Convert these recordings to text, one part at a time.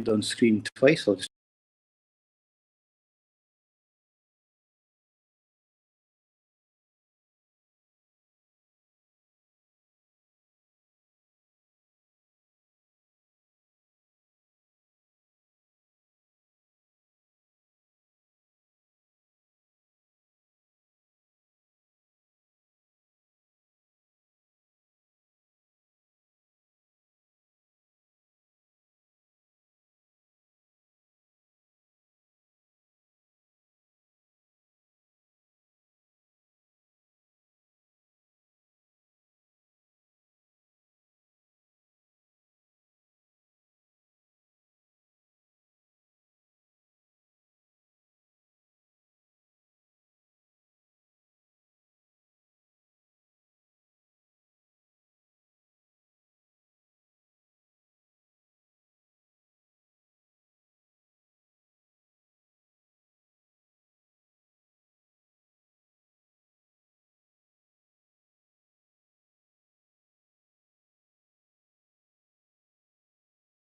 on screen twice. I'll just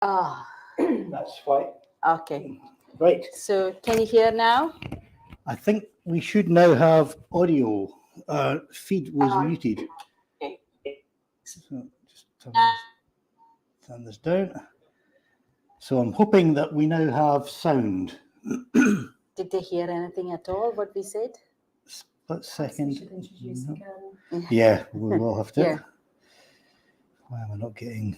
that's why. Okay. Right. So can you hear now? I think we should now have audio. Feed was muted. Okay. So just turn this down. So I'm hoping that we now have sound. Did they hear anything at all, what we said? Split second. We should introduce again. Yeah, we will have to. Yeah. Why am I not getting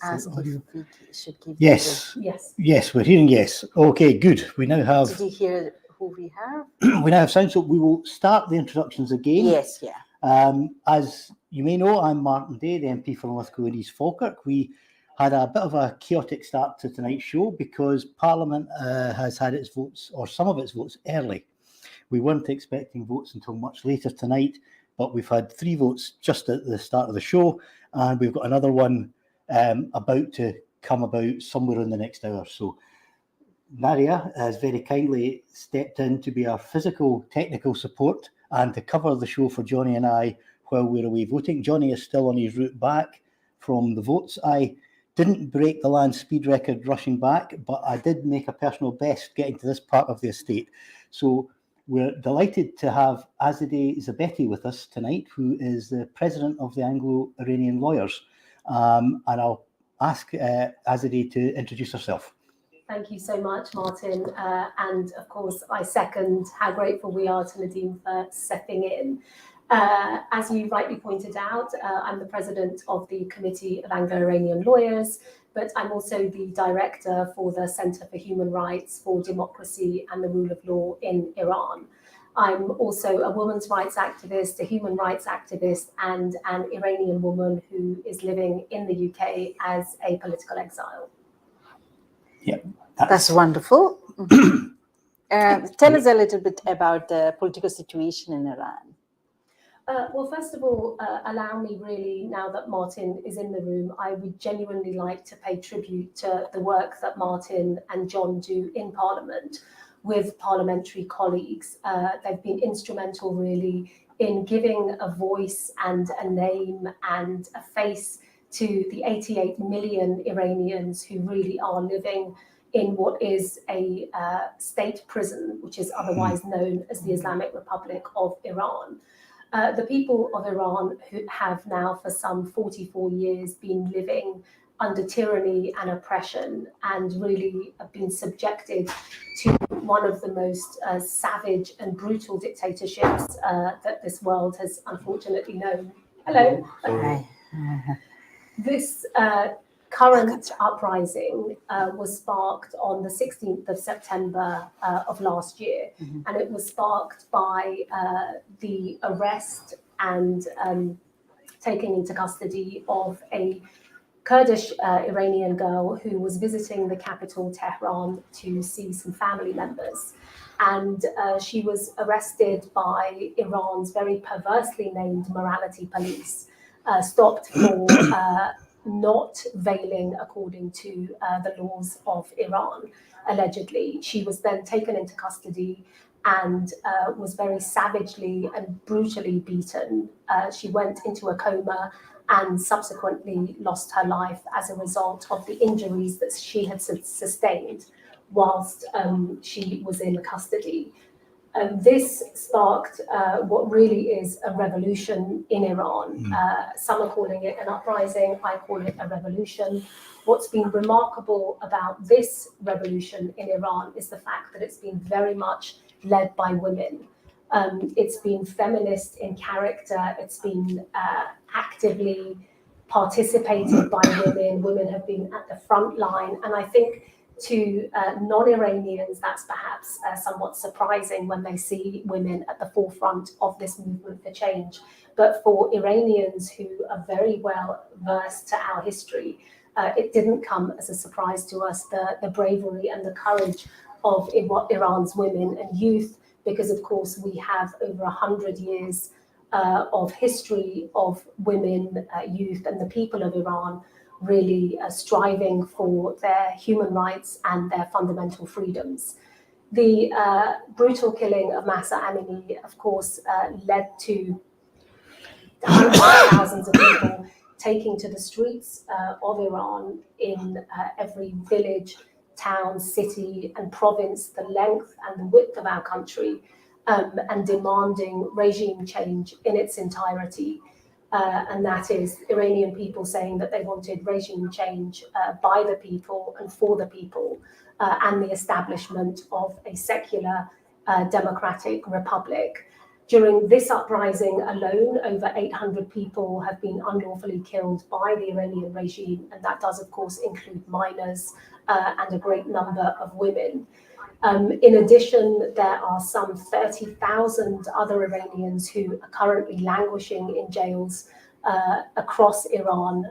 Ask audio? if we should give Yes. Yes. Yes, we're hearing yes. Okay, good. We now have Did you hear who we have? we now have sound, so we will start the introductions again. Yes, yeah. As you may know, I'm Martin Day, the MP for Lithgow and East Falkirk. We had a bit of a chaotic start to tonight's show because Parliament has had its votes, or some of its votes, early. We weren't expecting votes until much later tonight, but we've had 3 votes just at the start of the show, and we've got another one about to come about somewhere in the next hour. So Nadia has very kindly stepped in to be our physical technical support and to cover the show for Johnny and I while we're away voting. Johnny is still on his route back from the votes. I didn't break the land speed record rushing back, but I did make a personal best getting to this part of the estate. So we're delighted to have Azadeh Zabeti with us tonight, who is the president of the Anglo-Iranian Lawyers. And I'll ask Azadeh to introduce herself. Thank you so much, Martin. And of course, I second how grateful we are to Nadeem for stepping in. As you rightly pointed out, I'm the president of the Committee of Anglo-Iranian Lawyers, but I'm also the director for the Centre for Human Rights for Democracy and the Rule of Law in Iran. I'm also a women's rights activist, a human rights activist, and an Iranian woman who is living in the UK as a political exile. Yeah, That's wonderful. Tell us a little bit about the political situation in Iran. Well, first of all, allow me really, now that Martin is in the room, I would genuinely like to pay tribute to the work that Martin and John do in Parliament with parliamentary colleagues. They've been instrumental really in giving a voice and a name and a face to the 88 million Iranians who really are living in what is a state prison, which is otherwise known as the Islamic Republic of Iran. The people of Iran who have now for some 44 years been living under tyranny and oppression and really have been subjected to one of the most savage and brutal dictatorships that this world has unfortunately known. Hello. Hi. This current uprising was sparked on the 16th of September of last year, and it was sparked by the arrest and taking into custody of a Kurdish Iranian girl who was visiting the capital, Tehran, to see some family members. And she was arrested by Iran's very perversely named morality police, stopped for not veiling according to the laws of Iran, allegedly. She was then taken into custody and was very savagely and brutally beaten. She went into a coma and subsequently lost her life as a result of the injuries that she had sustained whilst she was in custody. This sparked what really is a revolution in Iran. Some are calling it an uprising, I call it a revolution. What's been remarkable about this revolution in Iran is the fact that it's been very much led by women. It's been feminist in character, it's been actively participated by women. Women have been at the front line, and I think to non-Iranians, that's perhaps somewhat surprising when they see women at the forefront of this movement for change. But for Iranians who are very well versed to our history, it didn't come as a surprise to us, the bravery and the courage of Iran's women and youth, because of course we have over 100 years of history of women, youth, and the people of Iran really striving for their human rights and their fundamental freedoms. The brutal killing of Mahsa Amini, of course, led to hundreds of thousands of people taking to the streets of Iran in every village, town, city, and province, the length and the width of our country, and demanding regime change in its entirety. And that is Iranian people saying that they wanted regime change by the people and for the people, and the establishment of a secular democratic republic. During this uprising alone, over 800 people have been unlawfully killed by the Iranian regime, and that does, of course, include minors and a great number of women. In addition, there are some 30,000 other Iranians who are currently languishing in jails across Iran,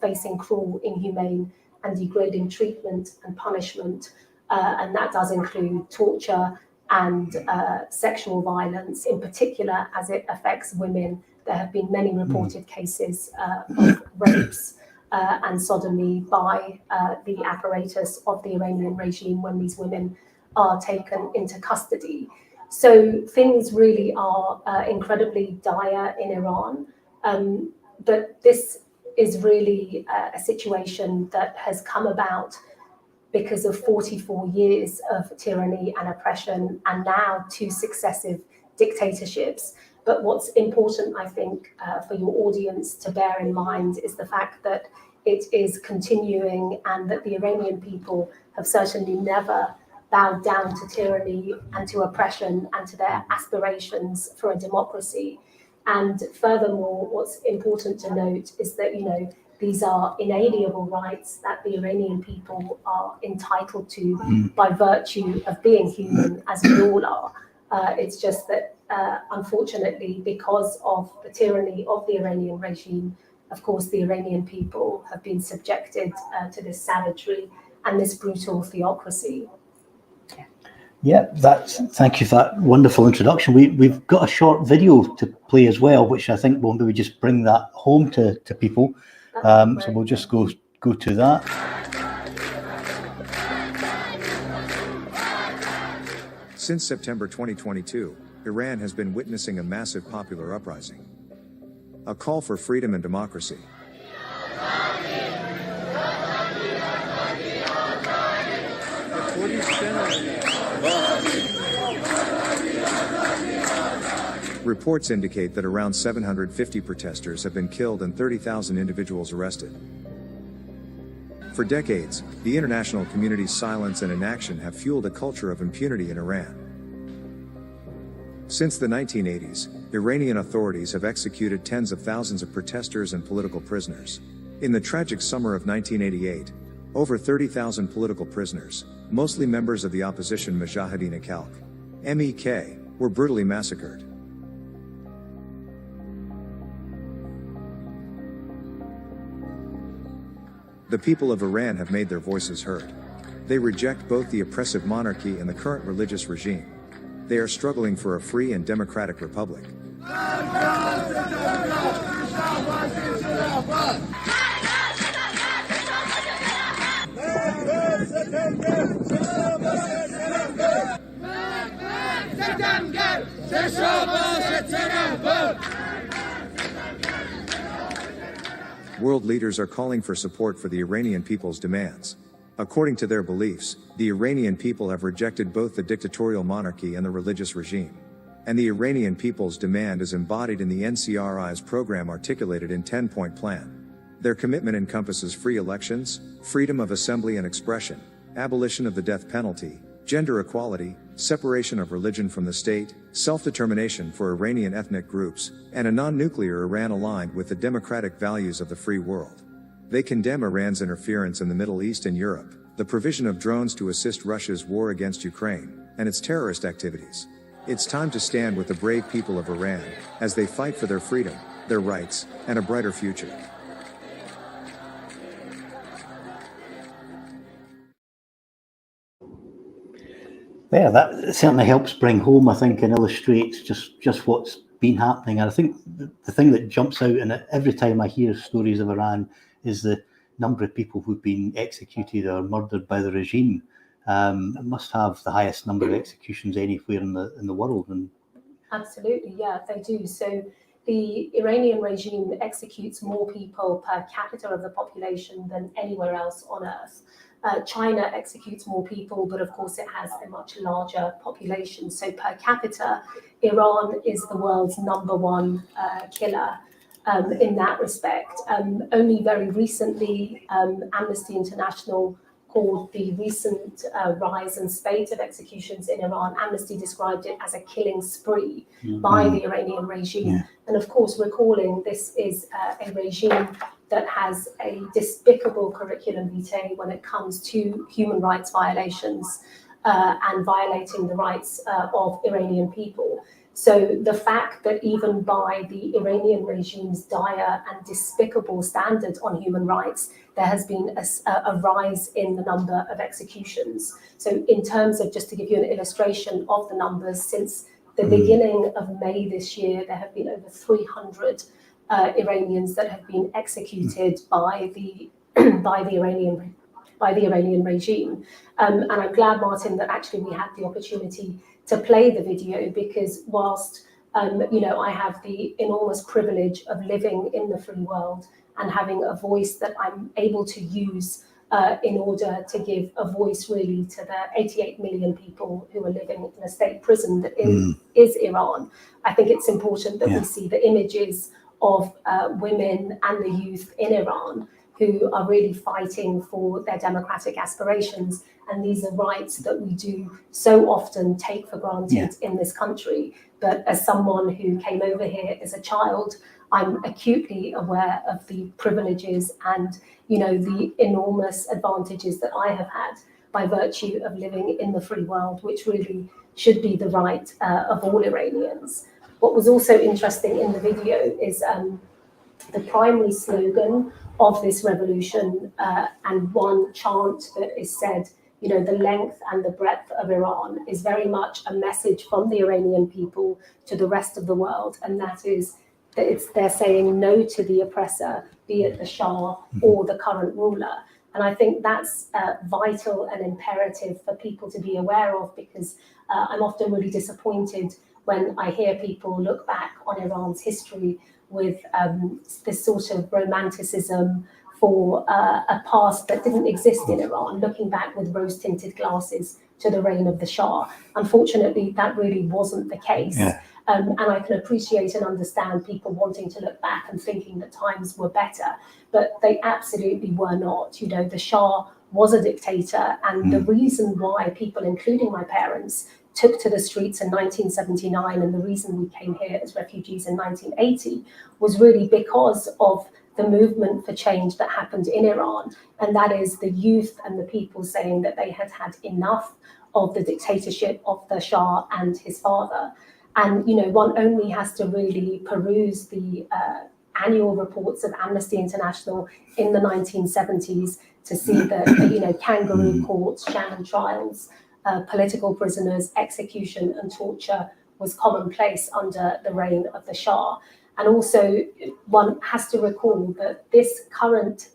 facing cruel, inhumane, and degrading treatment and punishment. And that does include torture and sexual violence, in particular as it affects women. There have been many reported cases of rapes and sodomy by the apparatus of the Iranian regime when these women are taken into custody. So things really are incredibly dire in Iran. But this is really a situation that has come about because of 44 years of tyranny and oppression, and now 2 successive dictatorships. But what's important, I think, for your audience to bear in mind is the fact that it is continuing, and that the Iranian people have certainly never bowed down to tyranny and to oppression and to their aspirations for a democracy. And furthermore, what's important to note is that, these are inalienable rights that the Iranian people are entitled to by virtue of being human, as we all are. It's just that, unfortunately, because of the tyranny of the Iranian regime, of course, the Iranian people have been subjected to this savagery and this brutal theocracy. Yeah, thank you for that wonderful introduction. We've got a short video to play as well, which I think will maybe just bring that home to people. So we'll just go to that. Since September 2022, Iran has been witnessing a massive popular uprising. A call for freedom and democracy. Reports indicate that around 750 protesters have been killed and 30,000 individuals arrested. For decades, the international community's silence and inaction have fueled a culture of impunity in Iran. Since the 1980s, Iranian authorities have executed tens of thousands of protesters and political prisoners. In the tragic summer of 1988, over 30,000 political prisoners, mostly members of the opposition Mujahideen Khalq (MEK), were brutally massacred. The people of Iran have made their voices heard. They reject both the oppressive monarchy and the current religious regime. They are struggling for a free and democratic republic. World leaders are calling for support for the Iranian people's demands. According to their beliefs, the Iranian people have rejected both the dictatorial monarchy and the religious regime. And the Iranian people's demand is embodied in the NCRI's program articulated in 10-point plan. Their commitment encompasses free elections, freedom of assembly and expression, abolition of the death penalty, gender equality, separation of religion from the state, self-determination for Iranian ethnic groups, and a non-nuclear Iran aligned with the democratic values of the free world. They condemn Iran's interference in the Middle East and Europe, the provision of drones to assist Russia's war against Ukraine, and its terrorist activities. It's time to stand with the brave people of Iran, as they fight for their freedom, their rights, and a brighter future. Yeah, that certainly helps bring home, I think, and illustrates just what's been happening. And I think the thing that jumps out, and every time I hear stories of Iran, is the number of people who've been executed or murdered by the regime. It must have the highest number of executions anywhere in the world. And absolutely, yeah, they do. So the Iranian regime executes more people per capita of the population than anywhere else on earth. China executes more people, but of course it has a much larger population. So per capita, Iran is the world's #1 killer in that respect. Only very recently, Amnesty International called the recent rise and spate of executions in Iran. Amnesty described it as a killing spree by the Iranian regime. Yeah. And of course, recalling this is a regime that has a despicable curriculum vitae when it comes to human rights violations and violating the rights of Iranian people. So the fact that even by the Iranian regime's dire and despicable standards on human rights, there has been a rise in the number of executions. So in terms of, just to give you an illustration of the numbers, since the beginning of May this year, there have been over 300 Iranians that have been executed by the Iranian regime. And I'm glad, Martin, that actually we had the opportunity to play the video, because whilst I have the enormous privilege of living in the free world and having a voice that I'm able to use in order to give a voice really to the 88 million people who are living in a state prison that is Iran, I think it's important that we see the images of women and the youth in Iran who are really fighting for their democratic aspirations. And these are rights that we do so often take for granted in this country. But as someone who came over here as a child, I'm acutely aware of the privileges and, the enormous advantages that I have had by virtue of living in the free world, which really should be the right of all Iranians. What was also interesting in the video is the primary slogan of this revolution and one chant that is said, the length and the breadth of Iran is very much a message from the Iranian people to the rest of the world. And that is that they're saying no to the oppressor, be it the Shah or the current ruler. And I think that's vital and imperative for people to be aware of, because I'm often really disappointed when I hear people look back on Iran's history with this sort of romanticism for a past that didn't exist in Iran, looking back with rose-tinted glasses to the reign of the Shah. Unfortunately, that really wasn't the case. Yeah. And I can appreciate and understand people wanting to look back and thinking that times were better, but they absolutely were not. The Shah was a dictator, and the reason why people, including my parents, took to the streets in 1979, and the reason we came here as refugees in 1980 was really because of the movement for change that happened in Iran. And that is the youth and the people saying that they had had enough of the dictatorship of the Shah and his father. And, one only has to really peruse the annual reports of Amnesty International in the 1970s to see that, kangaroo courts, sham trials, political prisoners, execution and torture was commonplace under the reign of the Shah. And also, one has to recall that this current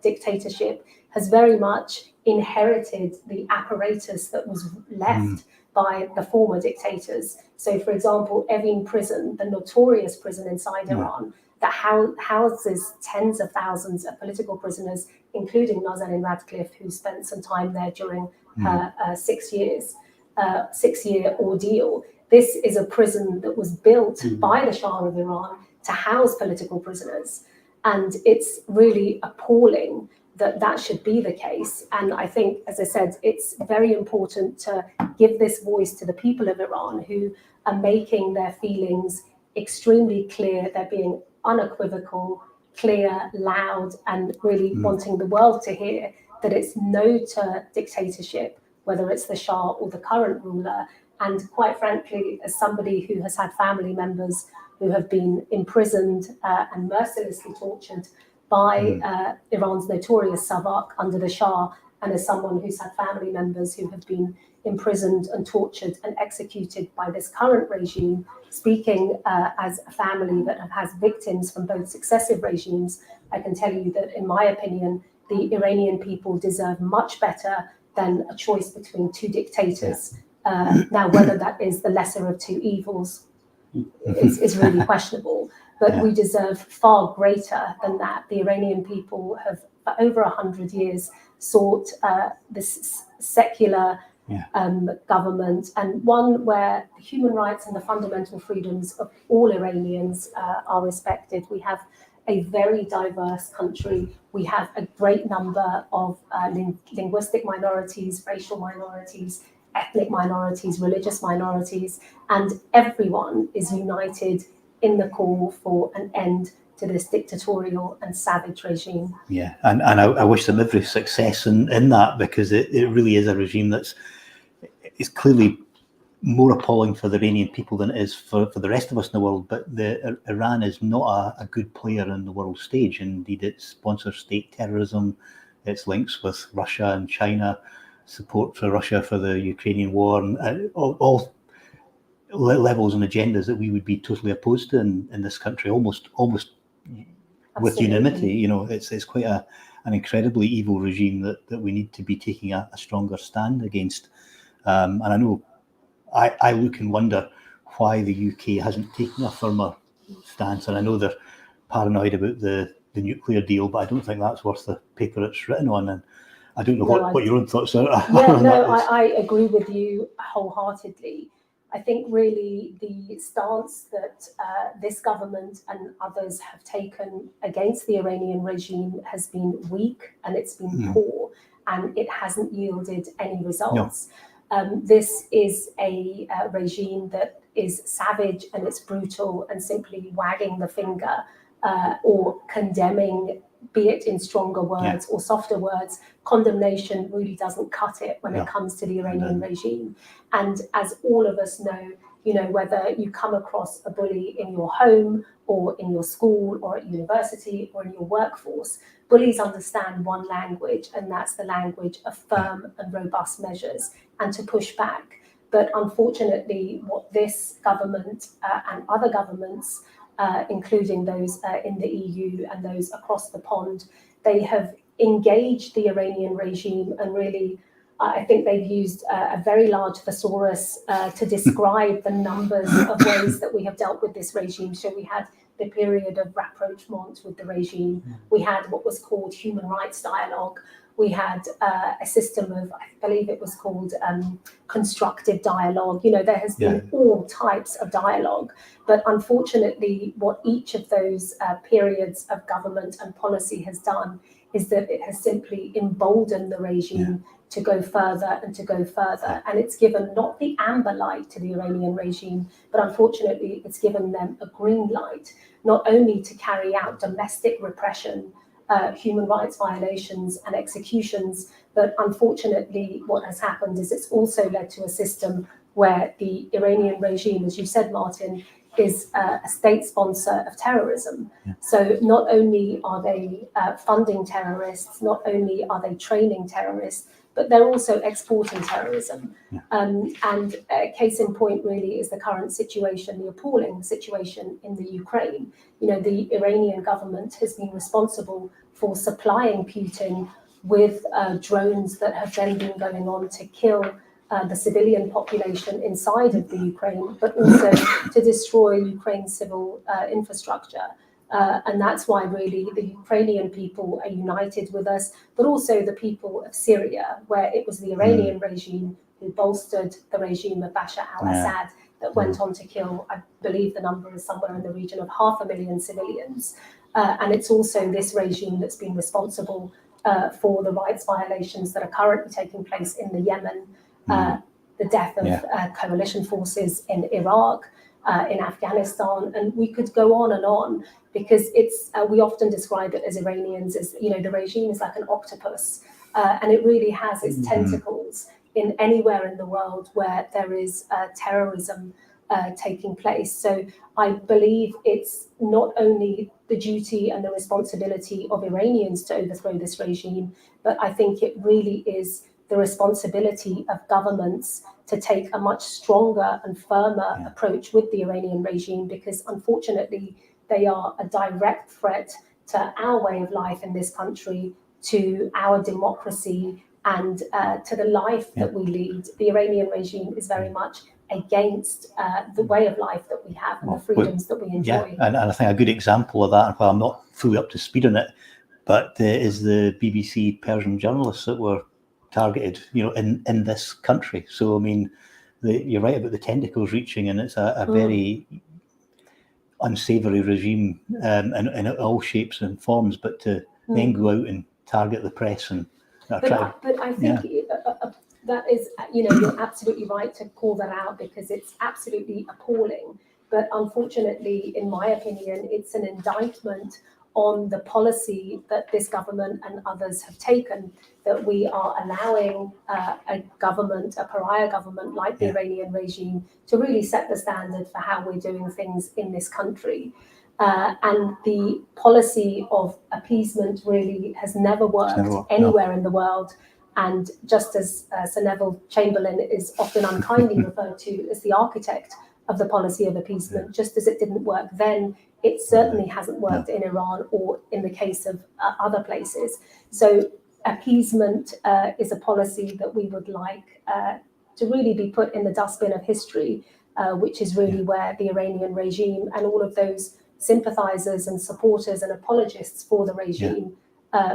dictatorship has very much inherited the apparatus that was left by the former dictators. So, for example, Evin prison, the notorious prison inside Iran, that houses tens of thousands of political prisoners, including Nazanin Radcliffe, who spent some time there during her 6-year ordeal. This is a prison that was built by the Shah of Iran to house political prisoners. And it's really appalling that that should be the case. And I think, as I said, it's very important to give this voice to the people of Iran who are making their feelings extremely clear. They're being unequivocal, clear, loud, and really wanting the world to hear that it's no to dictatorship, whether it's the Shah or the current ruler. And quite frankly, as somebody who has had family members who have been imprisoned and mercilessly tortured by Iran's notorious Savak under the Shah, and as someone who's had family members who have been imprisoned and tortured and executed by this current regime, speaking as a family that has victims from both successive regimes, I can tell you that, in my opinion, the Iranian people deserve much better than a choice between two dictators. Now, whether that is the lesser of two evils is really questionable, but we deserve far greater than that. The Iranian people have, for over 100 years, sought this secular government, and one where the human rights and the fundamental freedoms of all Iranians are respected. We have a very diverse country. We have a great number of linguistic minorities, racial minorities, ethnic minorities, religious minorities, and everyone is united in the call for an end to this dictatorial and savage regime. Yeah, and I wish them every success in that, because it really is a regime that's clearly more appalling for the Iranian people than it is for the rest of us in the world. But Iran is not a good player in the world stage. Indeed, it sponsors state terrorism, its links with Russia and China, support for Russia for the Ukrainian war, and all levels and agendas that we would be totally opposed to in this country, almost with unanimity. You know, it's quite an incredibly evil regime that we need to be taking a stronger stand against. And I know I look and wonder why the UK hasn't taken a firmer stance. And I know they're paranoid about the nuclear deal, but I don't think that's worth the paper it's written on. And I don't know what your own thoughts are. I agree with you wholeheartedly. I think really the stance that this government and others have taken against the Iranian regime has been weak, and it's been poor, and it hasn't yielded any results. This is a regime that is savage and it's brutal, and simply wagging the finger or condemning, be it in stronger words or softer words, condemnation really doesn't cut it when it comes to the Iranian regime. And as all of us know, you know, whether you come across a bully in your home or in your school or at university or in your workforce, bullies understand one language, and that's the language of firm and robust measures and to push back. But unfortunately, what this government and other governments, including those in the EU and those across the pond, they have engaged the Iranian regime, and really, I think they've used a very large thesaurus to describe the numbers of ways that we have dealt with this regime. So we had the period of rapprochement with the regime. We had what was called human rights dialogue. We had a system of, I believe it was called constructive dialogue. You know, there has been all types of dialogue. But unfortunately, what each of those periods of government and policy has done is that it has simply emboldened the regime to go further and to go further. And it's given not the amber light to the Iranian regime, but unfortunately, it's given them a green light, not only to carry out domestic repression, human rights violations and executions, but unfortunately what has happened is it's also led to a system where the Iranian regime, as you said, Martin, is a state sponsor of terrorism. So not only are they funding terrorists, not only are they training terrorists, but they're also exporting terrorism. And a case in point really is the current situation, the appalling situation in the Ukraine. You know, the Iranian government has been responsible for supplying Putin with drones that have then been going on to kill the civilian population inside of the Ukraine, but also to destroy Ukraine's civil infrastructure. And that's why really the Ukrainian people are united with us, but also the people of Syria, where it was the Iranian regime who bolstered the regime of Bashar al-Assad that went on to kill, I believe the number is somewhere in the region of 500,000 civilians. And it's also this regime that's been responsible for the rights violations that are currently taking place in the Yemen, the death of coalition forces in Iraq, in Afghanistan, and we could go on, because it's we often describe it as Iranians as, you know, the regime is like an octopus, and it really has its tentacles in anywhere in the world where there is terrorism taking place. So I believe it's not only the duty and the responsibility of Iranians to overthrow this regime, but I think it really is the responsibility of governments to take a much stronger and firmer approach with the Iranian regime, because unfortunately they are a direct threat to our way of life in this country, to our democracy, and to the life that we lead. The Iranian regime is very much against the way of life that we have and the freedoms that we enjoy. Yeah, and I think a good example of that, and while I'm not fully up to speed on it, but is the BBC Persian journalists that were targeted, you know, in this country. So I mean, you're right about the tentacles reaching, and it's a very unsavoury regime in all shapes and forms. But to then go out and target the press and but I think that is, you know, you're absolutely right to call that out, because it's absolutely appalling. But unfortunately, in my opinion, it's an indictment on the policy that this government and others have taken, that we are allowing a government, a pariah government like the Iranian regime, to really set the standard for how we're doing things in this country. And the policy of appeasement really has never worked anywhere in the world. And just as Sir Neville Chamberlain is often unkindly referred to as the architect of the policy of appeasement, just as it didn't work then, it certainly hasn't worked in Iran or in the case of other places. So appeasement is a policy that we would like to really be put in the dustbin of history, which is really where the Iranian regime and all of those sympathizers and supporters and apologists for the regime,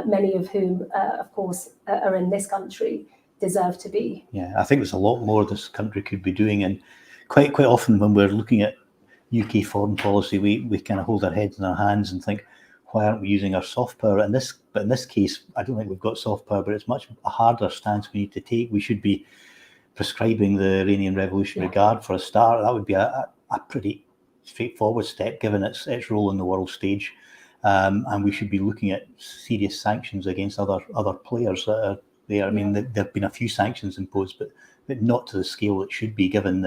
many of whom, of course, are in this country, deserve to be. Yeah, I think there's a lot more this country could be doing, and quite often when we're looking at UK foreign policy, we kind of hold our heads in our hands and think, why aren't we using our soft power? But in this case, I don't think we've got soft power, but it's much a harder stance we need to take. We should be prescribing the Iranian Revolutionary Guard for a start. That would be a pretty straightforward step, given its role in the world stage. And we should be looking at serious sanctions against other players that are there. I mean, there have been a few sanctions imposed, but not to the scale it should be, given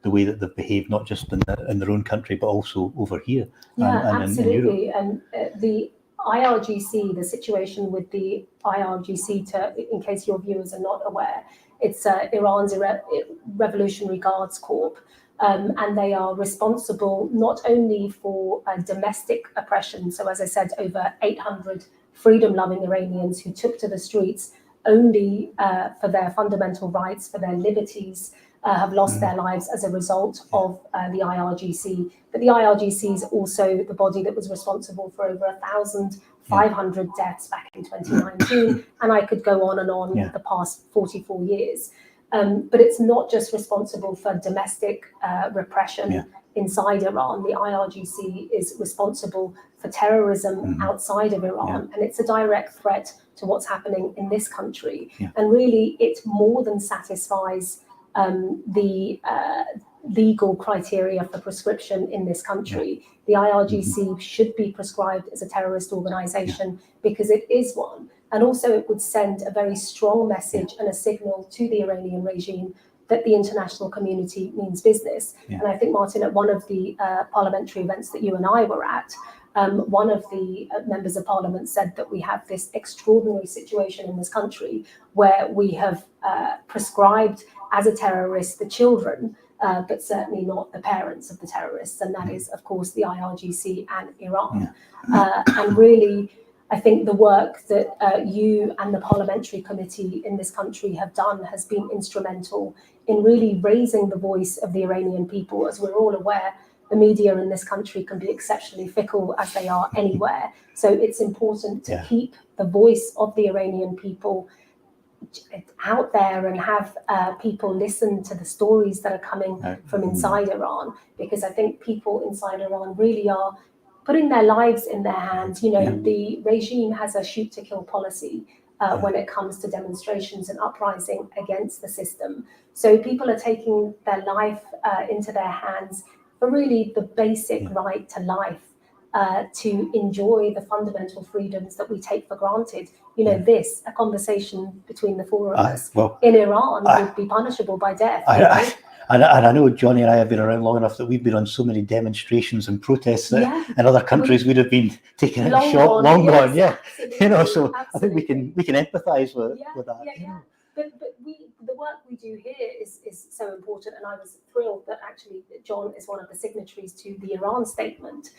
the way that they've behaved, not just in their own country, but also over here. And absolutely. In and the IRGC, the situation with the IRGC, in case your viewers are not aware, it's Iran's Revolutionary Guards Corps. And they are responsible not only for domestic oppression. So as I said, over 800 freedom-loving Iranians who took to the streets only for their fundamental rights, for their liberties, have lost their lives as a result of the IRGC. But the IRGC is also the body that was responsible for over 1,500 deaths back in 2019. And I could go on and on the past 44 years. But it's not just responsible for domestic repression inside Iran. The IRGC is responsible for terrorism outside of Iran. And it's a direct threat to what's happening in this country. And really, it more than satisfies the legal criteria for prescription in this country. The IRGC should be prescribed as a terrorist organization because it is one. And also it would send a very strong message and a signal to the Iranian regime that the international community means business. And I think, Martin, at one of the parliamentary events that you and I were at, one of the members of parliament said that we have this extraordinary situation in this country where we have prescribed as a terrorist the children, but certainly not the parents of the terrorists. And that is, of course, the IRGC and Iran. And really, I think the work that you and the parliamentary committee in this country have done has been instrumental in really raising the voice of the Iranian people. As we're all aware, the media in this country can be exceptionally fickle, as they are anywhere. So it's important to keep the voice of the Iranian people out there and have people listen to the stories that are coming from inside Iran, because I think people inside Iran really are putting their lives in their hands. You know, the regime has a shoot to kill policy when it comes to demonstrations and uprising against the system. So people are taking their life into their hands for really the basic right to life, to enjoy the fundamental freedoms that we take for granted. You know, a conversation between the four of us in Iran would be punishable by death. And I know Johnny and I have been around long enough that we've been on so many demonstrations and protests that in other countries would have been taken out of shot, long gone. You know, so absolutely. I think we can empathise with that. But the work we do here is so important, and I was thrilled that actually John is one of the signatories to the Iran statement.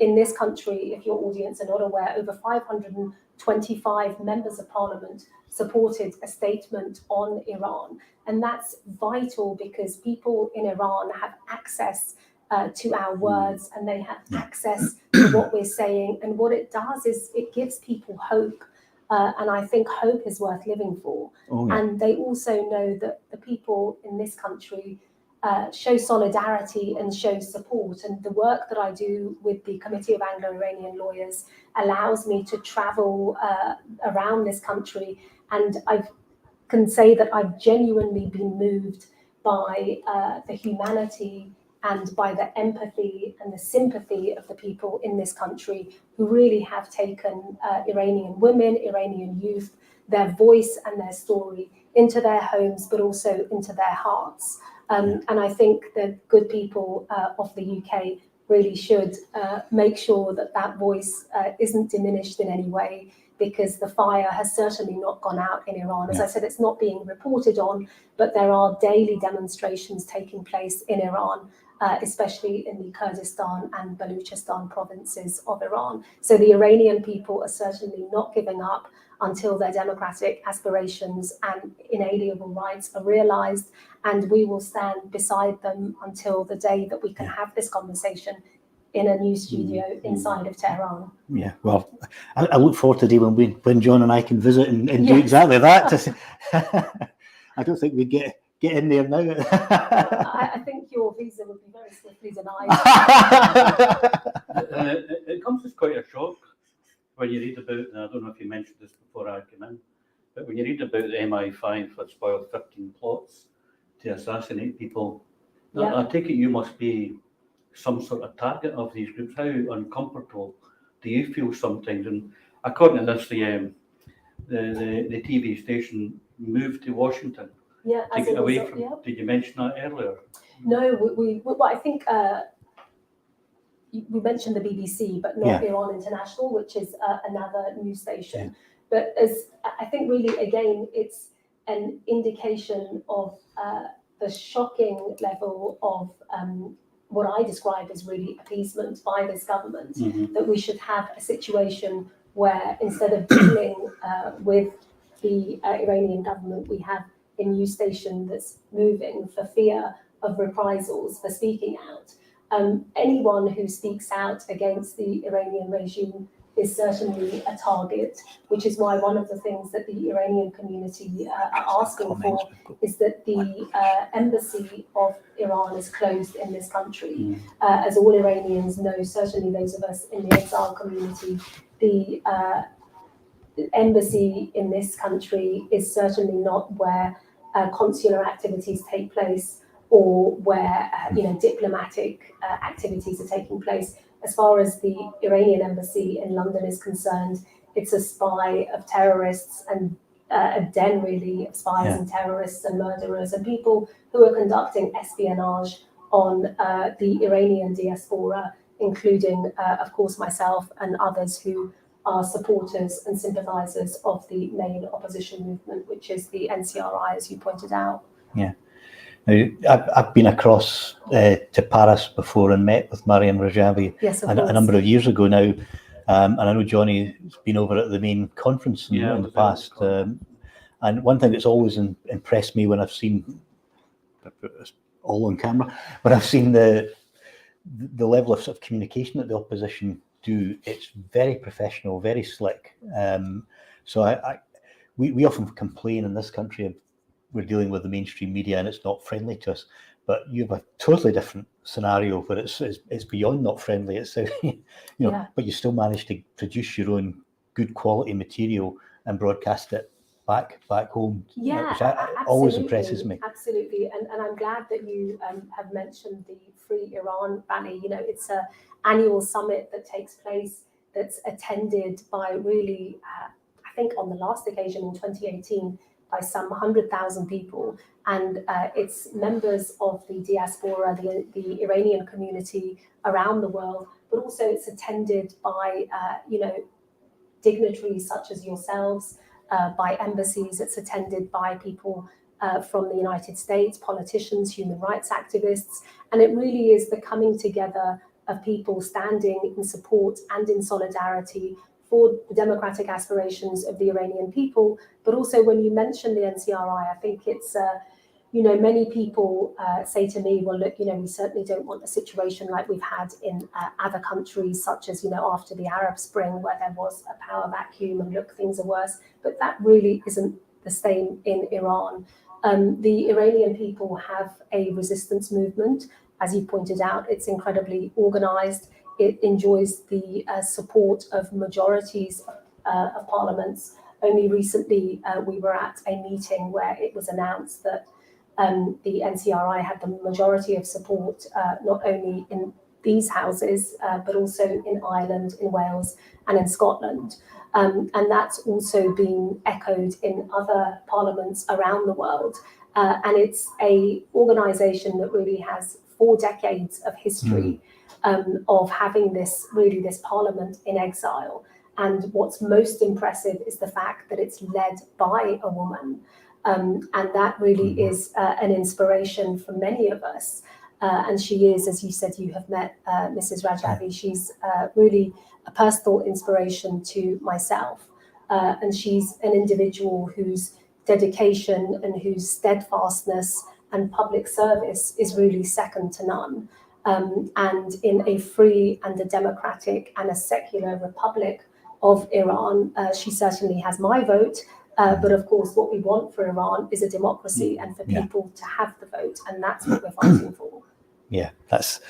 In this country, if your audience are not aware, over 525 members of parliament supported a statement on Iran. And that's vital because people in Iran have access to our words, and they have access to what we're saying. And what it does is it gives people hope. And I think hope is worth living for. And they also know that the people in this country show solidarity and show support. And the work that I do with the Committee of Anglo-Iranian Lawyers allows me to travel around this country. And I can say that I've genuinely been moved by the humanity and by the empathy and the sympathy of the people in this country who really have taken Iranian women, Iranian youth, their voice and their story into their homes, but also into their hearts. And I think the good people of the UK really should make sure that that voice isn't diminished in any way, because the fire has certainly not gone out in Iran. As I said, it's not being reported on, but there are daily demonstrations taking place in Iran, especially in the Kurdistan and Baluchistan provinces of Iran. So the Iranian people are certainly not giving up until their democratic aspirations and inalienable rights are realized. And we will stand beside them until the day that we can have this conversation in a new studio inside of Tehran. Yeah, well, I look forward to the day when John and I can visit and do exactly that. I don't think we'd get in there now. I think your visa would be very swiftly denied. It comes as quite a shock when you read about, and I don't know if you mentioned this before I came in, but when you read about the MI5 that spoiled 15 plots to assassinate people, I take it you must be some sort of target of these groups. How uncomfortable do you feel sometimes? And according to this, the TV station moved to Washington to get away from. Did you mention that earlier? No, well, I think we mentioned the BBC, but not Iran International, which is another news station. But as I think, really, again, it's an indication of the shocking level of what I describe as really appeasement by this government, that we should have a situation where instead of dealing with the Iranian government, we have a news station that's moving for fear of reprisals for speaking out. Anyone who speaks out against the Iranian regime is certainly a target, which is why one of the things that the Iranian community are asking for is that the embassy of Iran is closed in this country. As all Iranians know, certainly those of us in the exile community, the embassy in this country is certainly not where consular activities take place or where diplomatic activities are taking place. As far as the Iranian embassy in London is concerned, it's a spy of terrorists and a den, really, of spies and terrorists and murderers and people who are conducting espionage on the Iranian diaspora, including, of course, myself and others who are supporters and sympathizers of the main opposition movement, which is the NCRI, as you pointed out. Yeah. Now, I've been across to Paris before and met with Mariam Rajavi a number of years ago now. And I know Johnny's been over at the main conference in the past. And one thing that's always impressed me when I've seen, all on camera, when I've seen the level of sort of communication that the opposition do, it's very professional, very slick. So we often complain in this country, we're dealing with the mainstream media and it's not friendly to us. But you have a totally different scenario where it's beyond not friendly. It's but you still manage to produce your own good quality material and broadcast it back home. Yeah, which always impresses me. Absolutely, and I'm glad that you have mentioned the Free Iran rally. It's an annual summit that takes place, that's attended by really, I think on the last occasion in 2018, by some 100,000 people, and it's members of the diaspora, the Iranian community around the world, but also it's attended by dignitaries such as yourselves, by embassies. It's attended by people from the United States, politicians, human rights activists, and it really is the coming together of people standing in support and in solidarity for the democratic aspirations of the Iranian people. But also when you mention the NCRI, I think it's, many people say to me, well, look, we certainly don't want a situation like we've had in other countries, such as, after the Arab Spring, where there was a power vacuum and look, things are worse. But that really isn't the same in Iran. The Iranian people have a resistance movement. As you pointed out, it's incredibly organized. It enjoys the support of majorities of parliaments. Only recently, we were at a meeting where it was announced that the NCRI had the majority of support, not only in these houses, but also in Ireland, in Wales, and in Scotland. And that's also been echoed in other parliaments around the world. And it's an organisation that really has 4 decades of history of having this parliament in exile. And what's most impressive is the fact that it's led by a woman. And that really is an inspiration for many of us. And she is, as you said, you have met Mrs. Rajavi. She's really a personal inspiration to myself. And she's an individual whose dedication and whose steadfastness and public service is really second to none. And in a free and a democratic and a secular republic of Iran, she certainly has my vote. But of course, what we want for Iran is a democracy and for people to have the vote. And that's what we're fighting for. Yeah, that's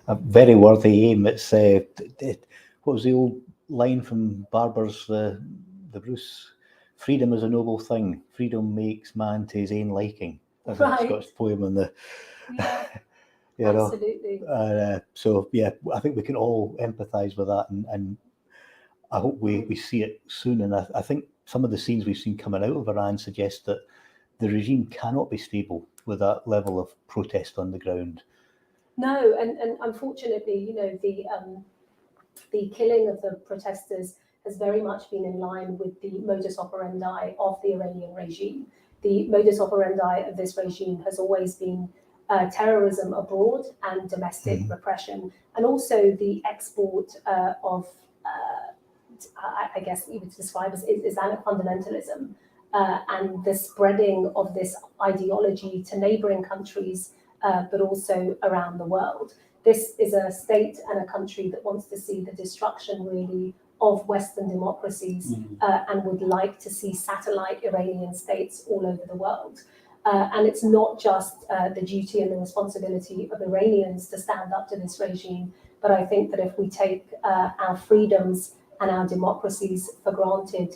a very worthy aim. It's what was the old line from Barber's, the Bruce? Freedom is a noble thing. Freedom makes man to his own liking. That's a Scottish poem on the. Absolutely. So I think we can all empathise with that, and I hope we see it soon. And I think some of the scenes we've seen coming out of Iran suggest that the regime cannot be stable with that level of protest on the ground. No, and unfortunately, the killing of the protesters has very much been in line with the modus operandi of the Iranian regime. The modus operandi of this regime has always been terrorism abroad and domestic repression, and also the export of, I guess you would describe as Islamic fundamentalism, and the spreading of this ideology to neighboring countries, but also around the world. This is a state and a country that wants to see the destruction, really, of Western democracies and would like to see satellite Iranian states all over the world. And it's not just the duty and the responsibility of Iranians to stand up to this regime, but I think that if we take our freedoms and our democracies for granted,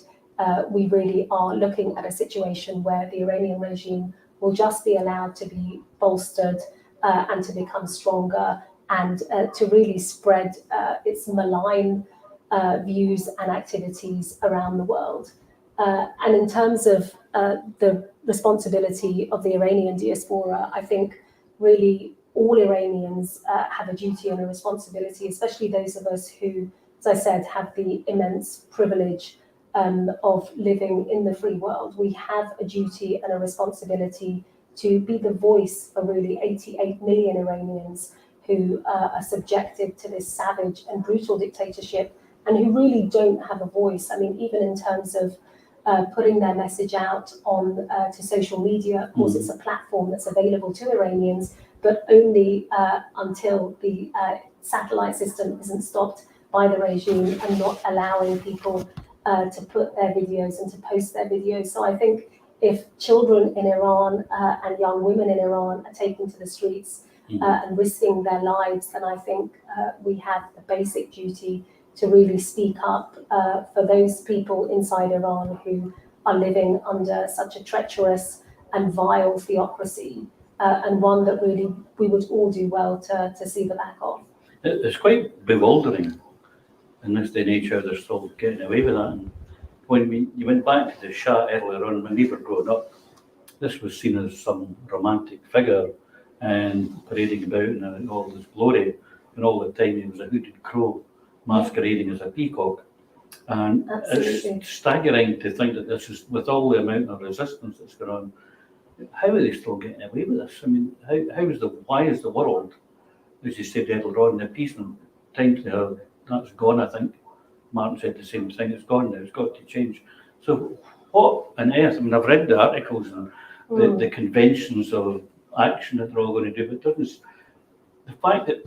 we really are looking at a situation where the Iranian regime will just be allowed to be bolstered and to become stronger and to really spread its malign views and activities around the world. And in terms of the responsibility of the Iranian diaspora, I think really all Iranians have a duty and a responsibility, especially those of us who, as I said, have the immense privilege of living in the free world. We have a duty and a responsibility to be the voice for really 88 million Iranians who are subjected to this savage and brutal dictatorship and who really don't have a voice. I mean, even in terms of putting their message out on to social media. Of course, it's a platform that's available to Iranians, but only until the satellite system isn't stopped by the regime and not allowing people to put their videos and to post their videos. So I think if children in Iran and young women in Iran are taking to the streets and risking their lives, then I think we have the basic duty to really speak up for those people inside Iran who are living under such a treacherous and vile theocracy, and one that really we would all do well to see the back of. It's quite bewildering in this day and age how they're still getting away with that. And when you went back to the Shah earlier on, when we were growing up, this was seen as some romantic figure and parading about in all this glory, and all the time he was a hooded crow masquerading as a peacock. And Absolutely. it's staggering to think that this is, with all the amount of resistance that's going on, how are they still getting away with this? I mean, why is the world, as you said earlier on, the appeasement time to her, that's gone, I think. Martin said the same thing, it's gone now, it's got to change. So what on earth, I mean, I've read the articles and the conventions of action that they're all going to do, but doesn't, the fact that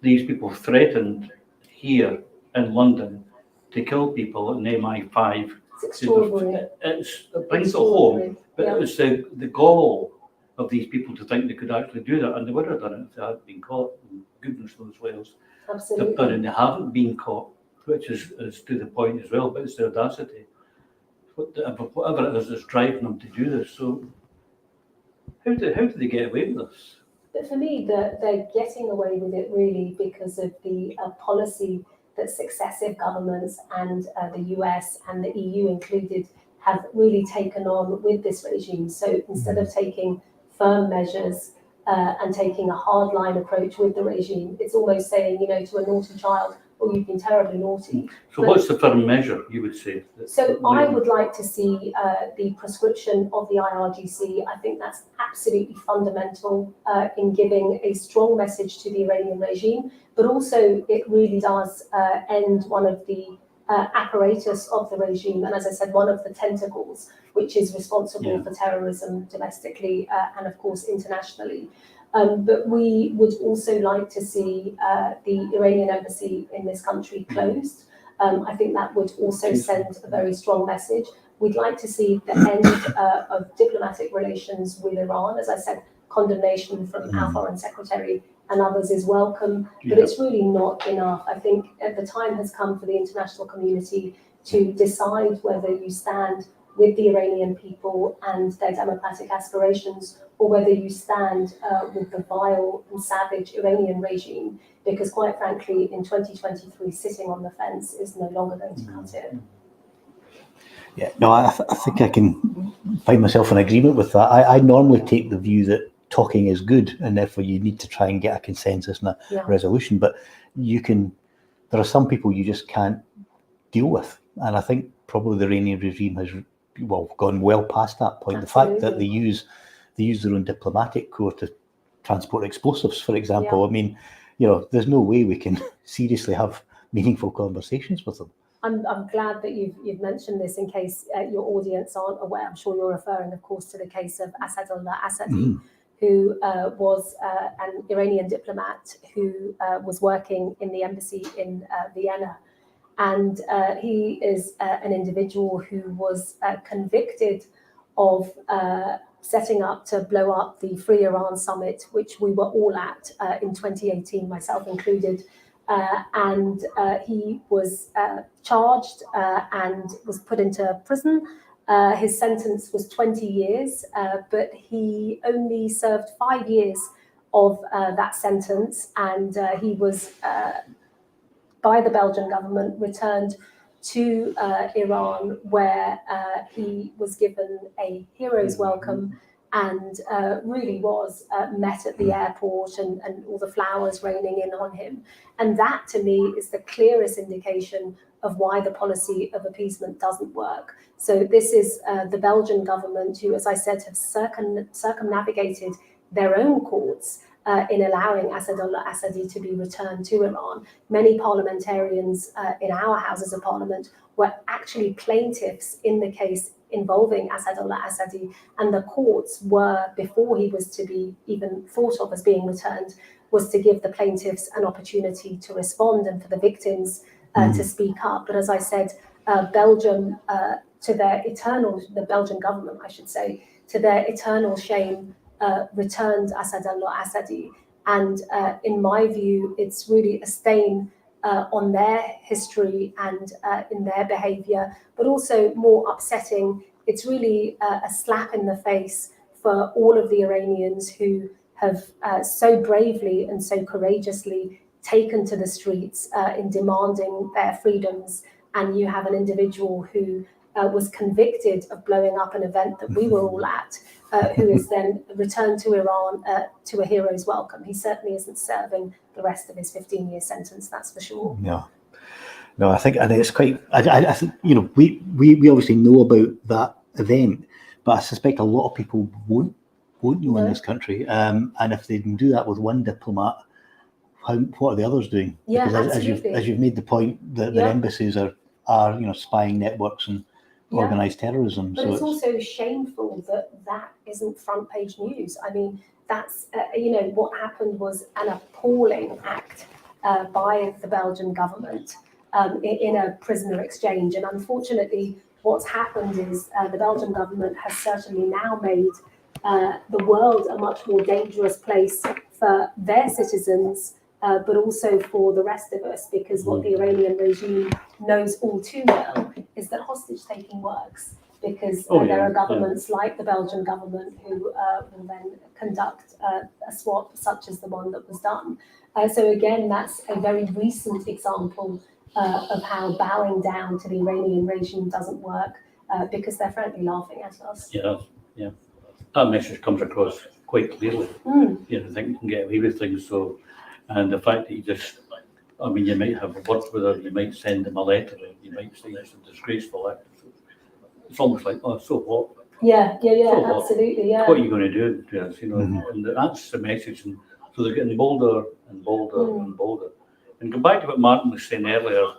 these people threatened here in London to kill people in MI5, It's extraordinary. it brings it home, but it was the gall of these people to think they could actually do that, and they would have done it if they hadn't been caught, and goodness knows what else they've done, and they haven't been caught, which is to the point as well, but it's the audacity. Whatever it is that's driving them to do this. So how do they get away with this? But for me, they're getting away with it really because of the policy that successive governments and the US and the EU included have really taken on with this regime. So instead of taking firm measures and taking a hardline approach with the regime, it's almost saying, to a naughty child, oh, you've been terribly naughty. So what's the firm measure, you would say? So I would like to see the prescription of the IRGC. I think that's absolutely fundamental in giving a strong message to the Iranian regime, but also it really does end one of the apparatus of the regime, and as I said, one of the tentacles which is responsible for terrorism domestically and of course internationally. But we would also like to see the Iranian embassy in this country closed. I think that would also send a very strong message. We'd like to see the end of diplomatic relations with Iran. As I said, condemnation from our foreign secretary and others is welcome, but it's really not enough. I think the time has come for the international community to decide whether you stand with the Iranian people and their democratic aspirations, or whether you stand with the vile and savage Iranian regime, because quite frankly, in 2023, sitting on the fence is no longer going to cut it. Yeah, no, I think I can find myself in agreement with that. I normally take the view that talking is good, and therefore you need to try and get a consensus and a resolution. But there are some people you just can't deal with, and I think probably the Iranian regime has gone well past that point. Absolutely. The fact that they use their own diplomatic corps to transport explosives, for example. I mean, there's no way we can seriously have meaningful conversations with them. I'm glad that you've mentioned this in case your audience aren't aware. I'm sure you're referring, of course, to the case of Azadeh Zabeti, who was an Iranian diplomat who was working in the embassy in Vienna. And he is an individual who was convicted of setting up to blow up the Free Iran Summit, which we were all at in 2018, myself included. And he was charged and was put into prison. His sentence was 20 years, but he only served 5 years of that sentence, and he was, by the Belgian government, returned to Iran, where he was given a hero's welcome and really was met at the airport and all the flowers raining in on him. And that, to me, is the clearest indication of why the policy of appeasement doesn't work. So this is the Belgian government who, as I said, have circumnavigated their own courts in allowing Azadeh Zabeti to be returned to Iran. Many parliamentarians in our Houses of Parliament were actually plaintiffs in the case involving Azadeh Zabeti, and the courts were, before he was to be even thought of as being returned, was to give the plaintiffs an opportunity to respond and for the victims to speak up. But as I said, Belgium, the Belgian government, I should say, to their eternal shame, returned Azadeh Zabeti. And in my view, it's really a stain on their history and in their behavior, but also more upsetting, it's really a slap in the face for all of the Iranians who have so bravely and so courageously taken to the streets in demanding their freedoms. And you have an individual who was convicted of blowing up an event that we were all at, who is then returned to Iran to a hero's welcome. He certainly isn't serving the rest of his 15-year sentence, that's for sure. No, I think it's quite. I think we obviously know about that event, but I suspect a lot of people won't know in this country. And if they can do that with one diplomat, what are the others doing? Yeah, because absolutely. as you've made the point that their embassies are spying networks and organised terrorism. But it's also shameful that isn't front page news. I mean, that's what happened was an appalling act by the Belgian government in a prisoner exchange. And unfortunately, what's happened is the Belgian government has certainly now made the world a much more dangerous place for their citizens, but also for the rest of us, because what the Iranian regime knows all too well is that hostage-taking works, because there are governments like the Belgian government who will then conduct a swap such as the one that was done. So again, that's a very recent example of how bowing down to the Iranian regime doesn't work, because they're frankly laughing at us. Yeah. That message comes across quite clearly. They think you can get away with things. So, and the fact that you might have worked with her, you might send them a letter, you might say it's a disgraceful act. It's almost like, so what? Yeah, So absolutely, what are you going to do to us? And that's the message. And so they're getting bolder and bolder and bolder. And go back to what Martin was saying earlier,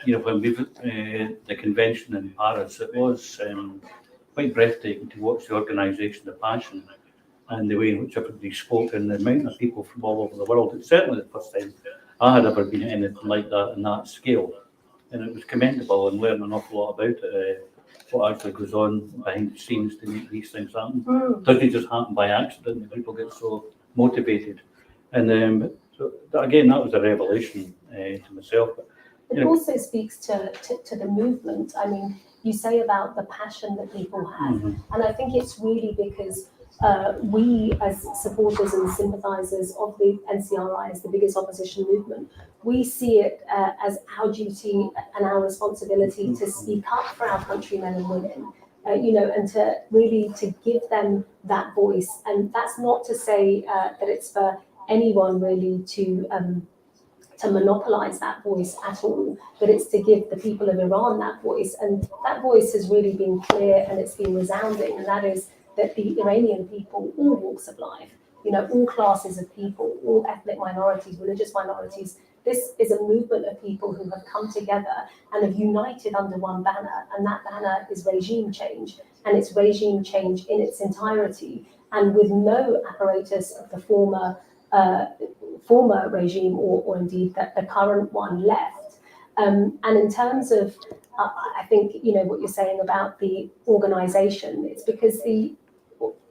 when we the convention in Paris, it was quite breathtaking to watch the organisation, the passion, and the way in which everybody spoke, and the amount of people from all over the world. It's certainly the first time I had ever been at anything like that in that scale, and it was commendable and learned an awful lot about it, what actually goes on behind the scenes to make these things happen. It doesn't just happen by accident, and people get so motivated. And so again, that was a revelation to myself. But, it also speaks to the movement. I mean, you say about the passion that people have, and I think it's really because we, as supporters and sympathisers of the NCRI, as the biggest opposition movement, we see it as our duty and our responsibility to speak up for our countrymen and women, and to really to give them that voice. And that's not to say that it's for anyone really to monopolise that voice at all, but it's to give the people of Iran that voice. And that voice has really been clear and it's been resounding, and that is that the Iranian people, all walks of life, all classes of people, all ethnic minorities, religious minorities, this is a movement of people who have come together and have united under one banner, and that banner is regime change, and it's regime change in its entirety, and with no apparatus of the former regime or indeed the current one left. And in terms of, I think, what you're saying about the organisation, it's because the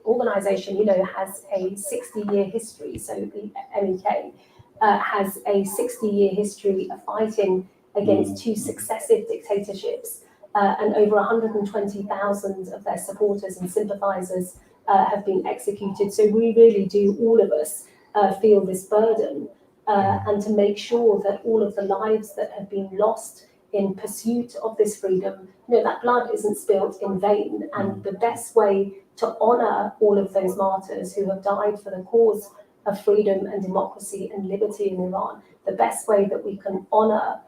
organisation, has a 60-year history. So the MEK has a 60-year history of fighting against two successive dictatorships, and over 120,000 of their supporters and sympathisers have been executed. So we really do, all of us, feel this burden, and to make sure that all of the lives that have been lost in pursuit of this freedom, that blood isn't spilt in vain. And the best way to honour all of those martyrs who have died for the cause of freedom and democracy and liberty in Iran, the best way that we can honour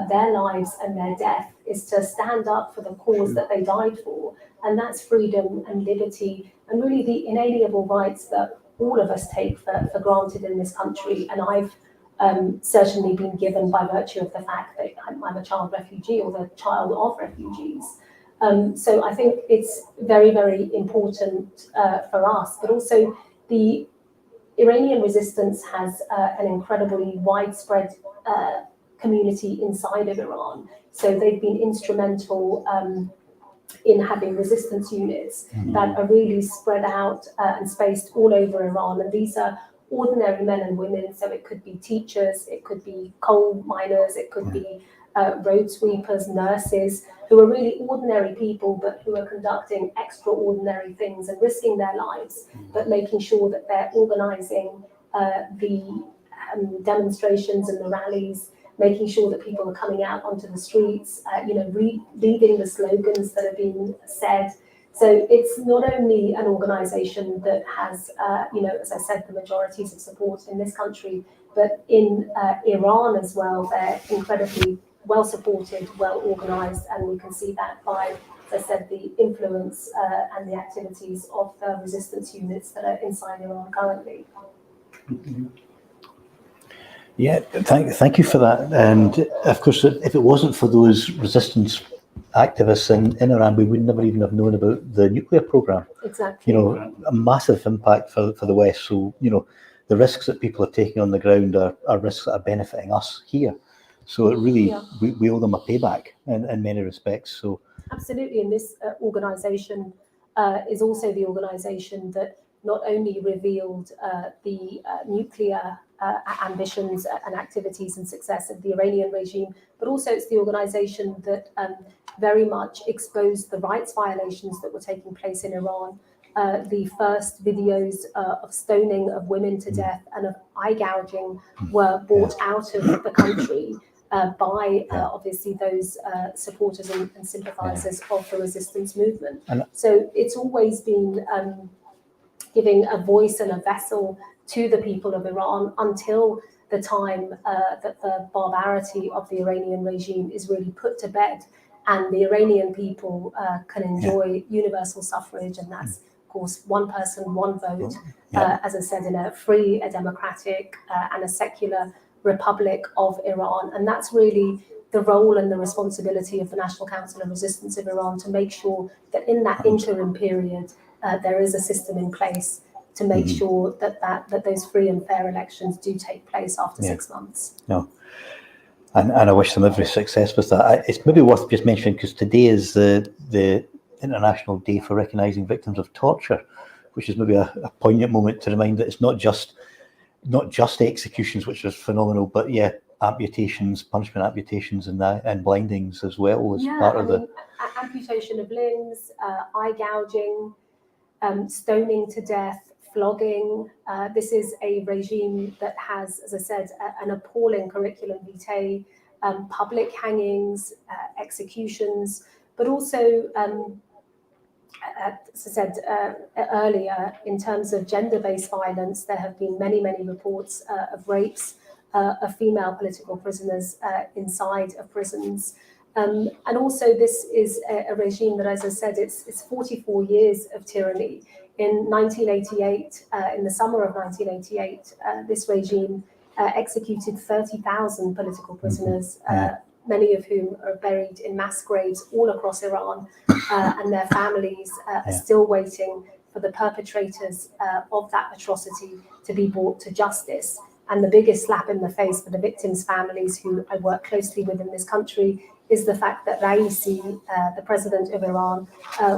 their lives and their death is to stand up for the cause that they died for, and that's freedom and liberty and really the inalienable rights that all of us take for granted in this country. And I've certainly been given by virtue of the fact that I'm a child refugee or the child of refugees. So I think it's very, very important for us, but also the Iranian resistance has an incredibly widespread community inside of Iran. So they've been instrumental in having resistance units that are really spread out and spaced all over Iran. And these are ordinary men and women. So it could be teachers, it could be coal miners, it could be road sweepers, nurses, who are really ordinary people, but who are conducting extraordinary things and risking their lives, but making sure that they're organizing the demonstrations and the rallies, making sure that people are coming out onto the streets, reading the slogans that are being said. So it's not only an organization that has, as I said, the majorities of support in this country, but in Iran as well, they're incredibly well supported, well organized, and we can see that by, as I said, the influence and the activities of the resistance units that are inside Iran currently. Yeah, thank you for that. And of course, if it wasn't for those resistance activists in Iran, we would never even have known about the nuclear program. Exactly. A massive impact for the West. So, the risks that people are taking on the ground are risks that are benefiting us here. So it really, we owe them a payback in many respects. So absolutely, and this organisation is also the organisation that not only revealed the nuclear ambitions and activities and success of the Iranian regime, but also it's the organisation that very much exposed the rights violations that were taking place in Iran. The first videos of stoning of women to death and of eye gouging were brought out of the country by obviously those supporters and sympathizers of the resistance movement. So it's always been giving a voice and a vessel to the people of Iran until the time that the barbarity of the Iranian regime is really put to bed and the Iranian people can enjoy universal suffrage, and that's of course one person, one vote, as I said, in a free, a democratic and a secular Republic of Iran. And that's really the role and the responsibility of the National Council of Resistance of Iran, to make sure that in that interim period there is a system in place to make sure that those free and fair elections do take place after 6 months. No. And I wish them every success with that. It's maybe worth just mentioning, because today is the International Day for Recognising Victims of Torture, which is maybe a poignant moment to remind that it's not just executions, which is phenomenal, but amputations, punishment amputations, and blindings as well as part of the amputation of limbs, eye gouging, stoning to death, flogging. This is a regime that has, as I said, an appalling curriculum vitae, public hangings, executions, but also, as I said earlier, in terms of gender-based violence, there have been many, many reports of rapes of female political prisoners inside of prisons. And also this is a regime that, as I said, it's 44 years of tyranny. In 1988, in the summer of 1988, this regime executed 30,000 political prisoners, many of whom are buried in mass graves all across Iran, and their families are still waiting for the perpetrators of that atrocity to be brought to justice. And the biggest slap in the face for the victims' families, who I work closely with in this country, is the fact that Raisi, the president of Iran,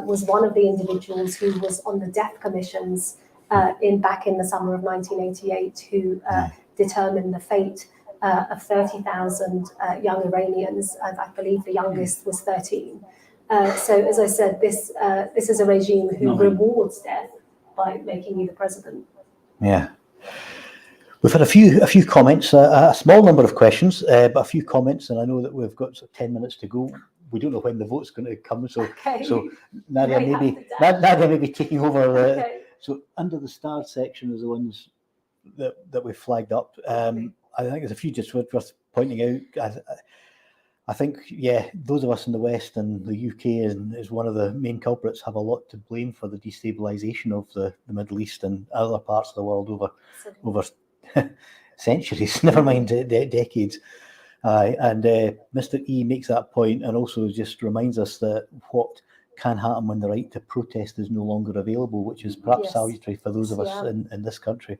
was one of the individuals who was on the death commissions back in the summer of 1988, who determined the fate of 30,000 young Iranians. I believe the youngest was 13. So, as I said, this is a regime who rewards death by making you the president. Yeah. We've had a few comments, a small number of questions, but a few comments, and I know that we've got 10 minutes to go. We don't know when the vote's going to come, so Nadia may be taking over. So under the starred section is the ones that we flagged up. I think there's a few just worth pointing out. I think, those of us in the West and the UK is one of the main culprits, have a lot to blame for the destabilisation of the Middle East and other parts of the world over centuries, never mind decades. And Mr. E makes that point, and also just reminds us that what can happen when the right to protest is no longer available, which is perhaps salutary for those of us in this country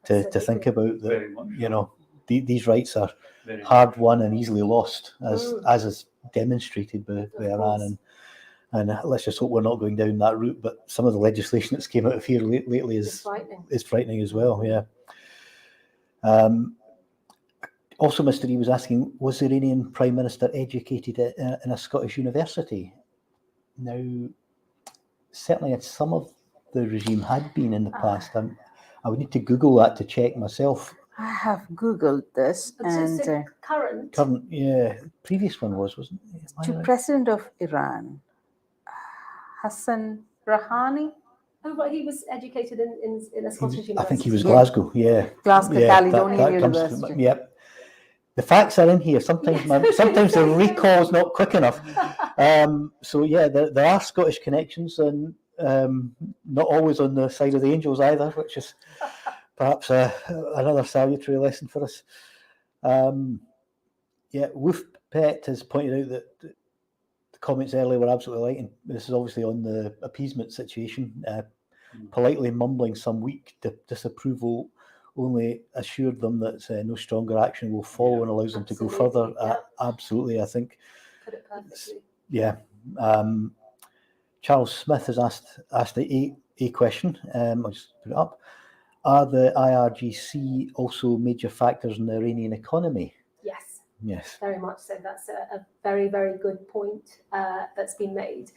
to think about that. These rights are hard won and easily lost, as is demonstrated by Iran, and let's just hope we're not going down that route. But some of the legislation that's came out of here lately is frightening as well. Also, Mr. E was asking, was the Iranian Prime Minister educated in a Scottish university? Now, certainly some of the regime had been in the past. I would need to Google that to check myself. I have Googled this, and current, previous one wasn't it? To President of Iran, Hassan Rouhani. Oh, right, he was educated in a Scottish university. I think he was Glasgow, Glasgow Caledonian University. Yep. The facts are in here. Sometimes the recall is not quick enough. So there are Scottish connections, and not always on the side of the angels either, which is perhaps another salutary lesson for us. Wolf Pet has pointed out that the comments earlier were absolutely right, and this is obviously on the appeasement situation. Politely mumbling some weak disapproval only assured them that no stronger action will follow and allows them to go further. Absolutely, I think. Put it perfectly. Yeah. Charles Smith has asked a question. I'll just put it up. Are the IRGC also major factors in the Iranian economy? Yes. Very much so. That's a very, very good point that's been made.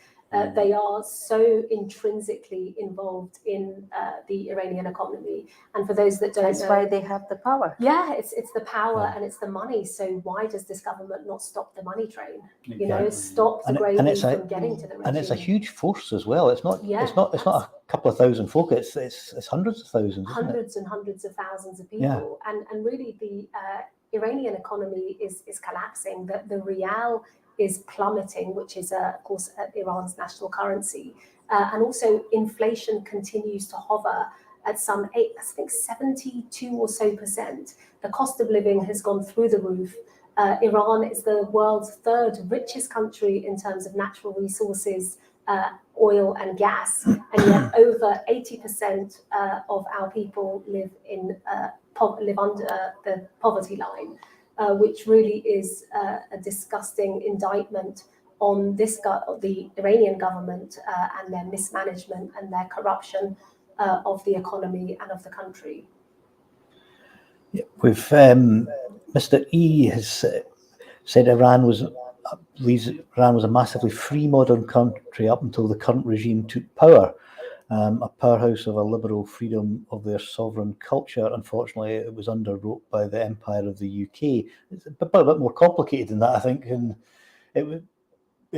They are so intrinsically involved in the Iranian economy, and for those that don't know, why they have the power. Yeah, it's the power and it's the money. So why does this government not stop the money train? Stop the gravy from getting to the regime. And it's a huge force as well. It's not a couple of thousand folk. It's hundreds of thousands. Hundreds and hundreds of thousands of people, and really the Iranian economy is collapsing. The rial is plummeting, which is, of course, Iran's national currency. And also inflation continues to hover at some 72 or so percent. The cost of living has gone through the roof. Iran is the world's third richest country in terms of natural resources, oil and gas, and yet over 80% of our people live under the poverty line. Which really is a disgusting indictment on the Iranian government and their mismanagement and their corruption of the economy and of the country. Yeah, Mr. E has said Iran was a massively free modern country up until the current regime took power. A powerhouse of a liberal freedom of their sovereign culture. Unfortunately, it was underwrote by the empire of the UK. It's a bit more complicated than that, I think, and it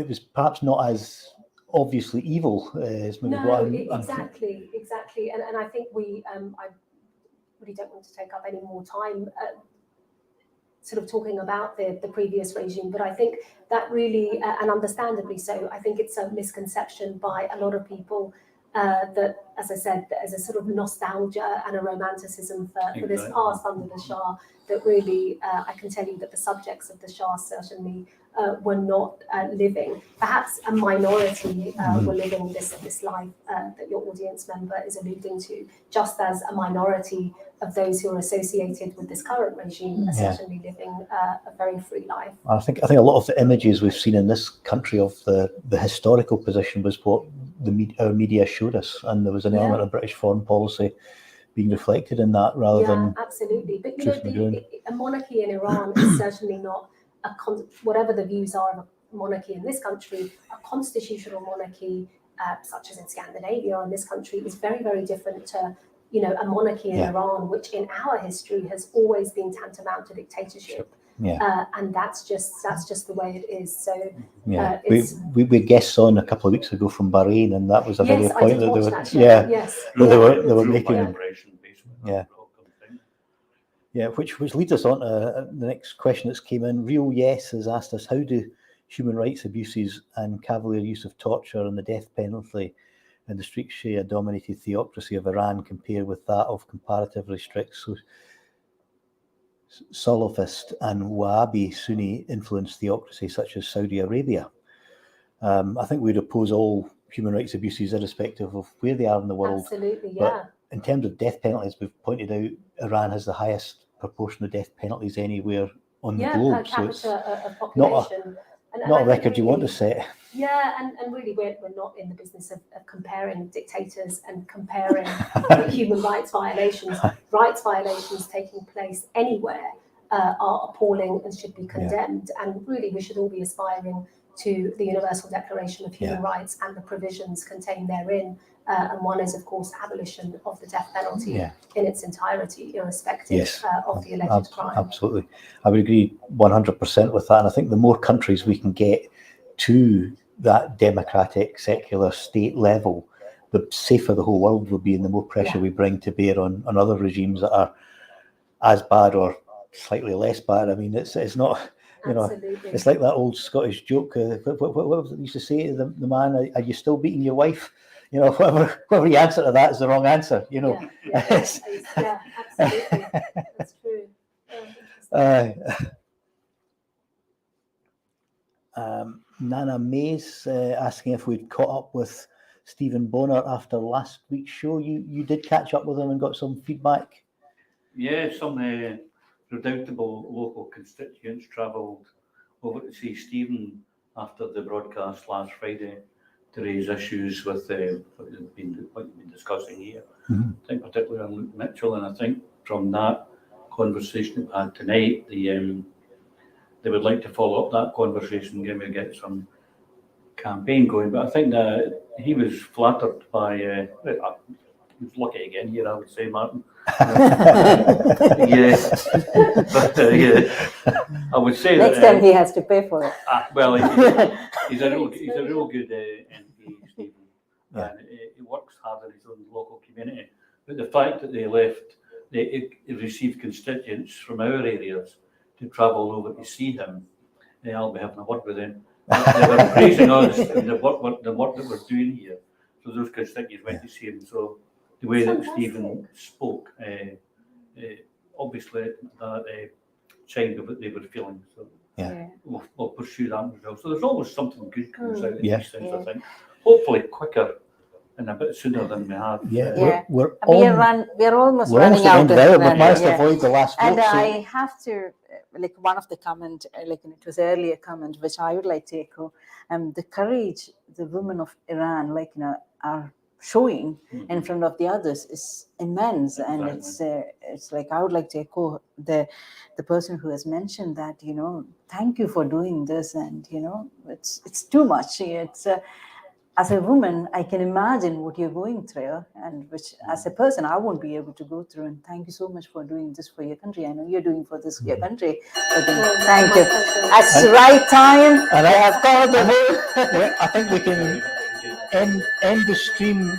was perhaps not as obviously evil as maybe what I'm exactly. And I think I really don't want to take up any more time sort of talking about the previous regime, but I think that really, and understandably so, I think it's a misconception by a lot of people that, as I said, there's a sort of nostalgia and a romanticism for this past under the Shah, that really, I can tell you that the subjects of the Shah certainly were not living. Perhaps a minority were living this life that your audience member is alluding to, just as a minority of those who are associated with this current regime are certainly living a very free life. I think a lot of the images we've seen in this country of the historical position was what our media showed us, and there was an element of British foreign policy being reflected in that rather than absolutely. But a monarchy in Iran is certainly not whatever the views are of a monarchy in this country. A constitutional monarchy, such as in Scandinavia or in this country, is very, very different to a monarchy in Iran, which in our history has always been tantamount to dictatorship. And that's just the way it is. So we had guests on a couple of weeks ago from Bahrain, and that was a very point that they were making. Yeah, which leads us on to the next question that's came in. Real Yes has asked us, how do human rights abuses and cavalier use of torture and the death penalty in the strict Shia-dominated theocracy of Iran compare with that of comparatively strict Salafist and Wahhabi Sunni-influenced theocracy such as Saudi Arabia? I think we'd oppose all human rights abuses irrespective of where they are in the world. Absolutely, yeah. But in terms of death penalties, we've pointed out Iran has the highest proportion of death penalties anywhere on the globe. Per capita So it's of population. not a record you want to set. Yeah, and really we're not in the business of comparing dictators and comparing human rights violations. Rights violations taking place anywhere are appalling and should be condemned. And really we should all be aspiring to the Universal Declaration of Human Rights and the provisions contained therein. And one is, of course, abolition of the death penalty in its entirety, irrespective of the alleged crime. Absolutely. I would agree 100% with that. And I think the more countries we can get to that democratic, secular state level, the safer the whole world will be and the more pressure we bring to bear on other regimes that are as bad or slightly less bad. I mean, it's not... it's like that old Scottish joke. What was it used to say to the man? Are you still beating your wife? Whatever you answer to that is the wrong answer. Yeah, absolutely. That's true. Nana Mays asking if we'd caught up with Stephen Bonner after last week's show. You did catch up with him and got some feedback. Yeah, some redoubtable local constituents travelled over to see Stephen after the broadcast last Friday to raise issues with what you've been discussing here. Mm-hmm. I think particularly on Luke Mitchell, and I think from that conversation we had tonight, they would like to follow up that conversation and get some campaign going. But I think that he was flattered by, he was lucky again here, I would say, Martin. I would say next time he has to pay for it. Well, he's a real good MP, Stephen, and he works hard in his own local community. But the fact that they left, they received constituents from our areas to travel over to see him. I'll be having a word with them. They were praising us and the work that we're doing here. So those constituents went to see him. So the way that Stephen spoke, obviously that chimed with what they were feeling. So we'll pursue that as well. So there's always something good comes out of these things, I think. Hopefully quicker and a bit sooner than we have. We're almost running out of time. But managed to avoid the last vote. And I have to, one of the comment, it was earlier comment, which I would like to echo, the courage the women of Iran, are showing in front of the others is immense. And it's like, I would like to echo the person who has mentioned that, thank you for doing this. And, it's too much. It's as a woman, I can imagine what you're going through, and which as a person, I won't be able to go through. And thank you so much for doing this for your country. I know you're doing for this your country. But thank you. At the right time, and I have called the whole. I think we can end the stream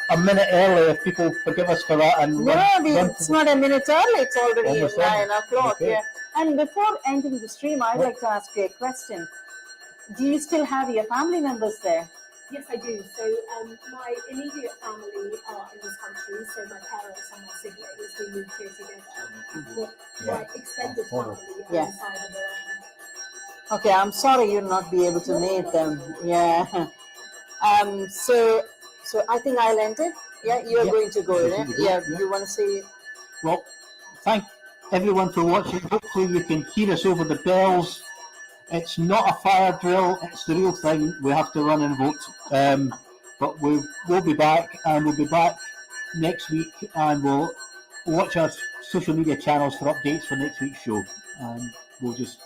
a minute early if people forgive us for that. And it's not a minute early. It's already 9 o'clock. Okay. Yeah. And before ending the stream, I'd like to ask you a question. Do you still have your family members there? Yes, I do. So my immediate family are in this country. So my parents and my siblings, we moved here together. But my extended family are inside of Iran. Okay, I'm sorry you'll not be able to meet them. Yeah. So I think I'll end it. Yeah, you're going to go in it. Yeah, you want to say? Well, thank everyone for watching. Hopefully you can hear us over the bells. It's not a fire drill, it's the real thing. We have to run and vote. But we'll be back, and we'll be back next week, and we'll watch our social media channels for updates for next week's show. And we'll just